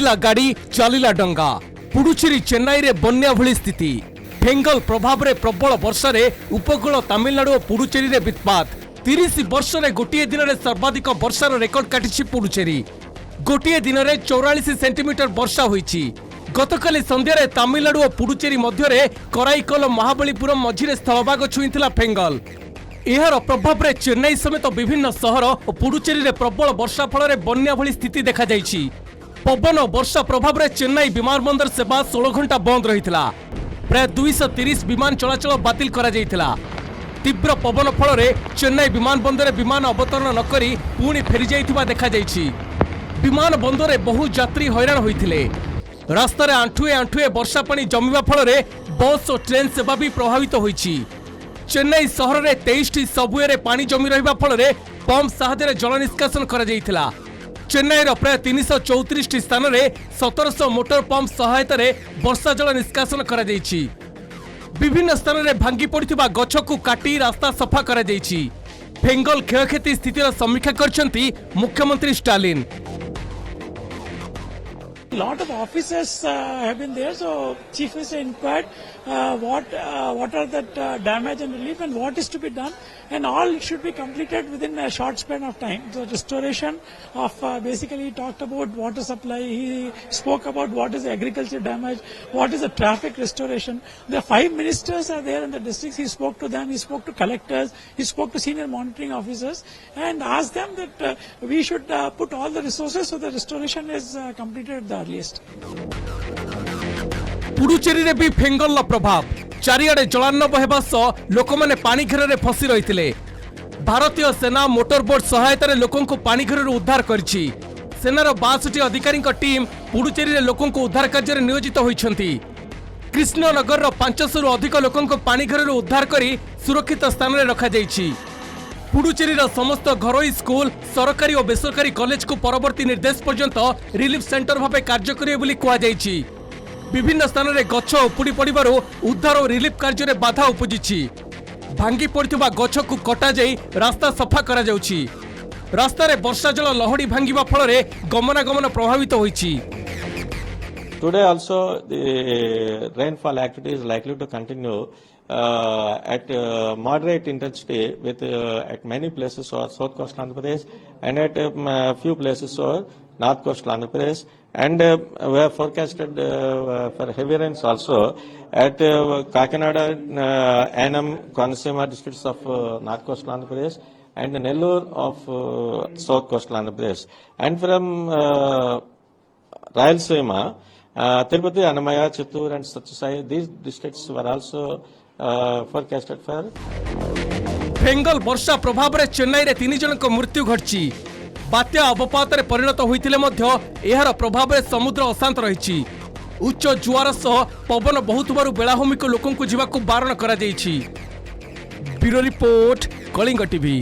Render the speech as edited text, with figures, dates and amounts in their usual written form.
थामिला गाड़ी चलिला डंगा पुडुचेरी चेन्नई रे बन्या भली स्थिति फेंगल प्रभाव रे प्रबल वर्षा रे उपकूल तमिलनाडु और पुडुचेरी रे वित्पात 30 वर्ष रे गोटिए दिन रे सर्वाधिक वर्षार रेकर्ड काटिछि पुडुचेरी गोटिए दिन रे 44 सेंटीमीटर वर्षा होईछि। गतकाली संध्यारे तमिलनाडु और पुडुचेरी मध्य कराईकल महाबलीपुरम मझिरे स्थलभाग छुईथिला फेंगल। एहार प्रभाव रे चेन्नई समेत विभिन्न सहर और पुडुचेरी रे प्रबल वर्षा फल बन्या भली स्थिति देखा जाइछि। पवन वर्षा प्रभाव रे चेन्नई विमानबंदर सेवा 16 घंटा बंद रहिथिला। प्राय 230 विमान चलाचल बातिल करा जाइथिला। तीव्र पवन फल रे चेन्नई विमानबंदर विमान अवतरण न करी पुणी फेरी जाइथिबा देखा जाइछि। विमान बंदर बहु यात्री हैरान होइथिले। रास्तार आंठुए आंठुए वर्षा पानी जमिबा फल रे बस और ट्रेन सेवा भी प्रभावित होइछि। चेन्नई सहर रे 23 सबवे रे पानी जमी रहिबा फल रे पंप साहाय्य जल निष्कासन करा जाइथिला। चेन्नई रो प्राय 334 स्थान रे 1700 मोटर पंप सहायता रे वर्षा जल निष्कासन करा जाइछि। विभिन्न स्थान रे भांगी पड़िथिबा गछ को काटी रास्ता सफा करा जाइछि। फेंगल क्षयक्षति स्थितिर समीक्षा करछंती मुख्यमंत्री Stalin. Lot of officers have been there, so Chief Minister inquired what are the damage and relief and what is to be done, and all should be completed within a short span of time. So restoration of basically he talked about water supply, he spoke about what is the agriculture damage, what is the traffic restoration. The 5 ministers are there in the districts, he spoke to them, he spoke to collectors, he spoke to senior monitoring officers and asked them that we should put all the resources so the restoration is completed at the earliest. Puducherry रे भी Fengal प्रभाव चारिआडे जलार्णव हेबा सह लोक माने पानी घेर रे फसी रहिथिले। भारतीय सेना मोटर बोट सहायता रे लोकन को पानी घेर रे उद्धार करछि। सेनार 62 अधिकारी टीम पुडुचेरी रे लोकन को उद्धार कार्य रे नियोजित होइछंती। कृष्णनगर रो 500 रु अधिक लोकन को पानी घेर रे उद्धार करी सुरक्षित स्थान रे रखा जाइछि। पुडुचेरी रो समस्त घरोई स्कूल सरकारी और बेसरकारी कॉलेज को परवर्ती निर्देश पर्यंत रिलीफ सेंटर भाबे कार्य करिवे बोली कुआ जाइछि। विभिन्न स्थान रे गछ उपुड़ी पड़िबारु उद्धार और रिलीफ कार्य रे बाधा उपजिछि। भांगी पड़िथिबा गछ को कटा जाई रास्ता सफा करा जाउछि। रास्ता रे वर्षा जल लहड़ी भांगीबा फल रे गमनागमन प्रभावित होइछि। Today also the rainfall activity is likely to continue at moderate intensity with at many places or south coast Andhra Pradesh and at a few places or north coast Andhra Pradesh, and we have forecasted for heavy rains also at Kakinada, Annam, Konaseema districts of north coast Andhra Pradesh and Nellore of south coast Andhra Pradesh, and from Rayalaseema, Tirupati, Annamaya, Chittoor and Satyasai, these districts were also forecasted for. Fengal वर्षा प्रभाव रे चेन्नई रे 3 जन को मृत्यु घटछि। बात्या अवपात रे परिणत होइतिले मध्य एहार प्रभाव रे समुद्र अशांत रहिछि। उच्च जुआर सह पवन बहुत बारु बेलाभूमि को लोकन को जीवा को बारण करा जाइछि। Bureau report Kalinga TV.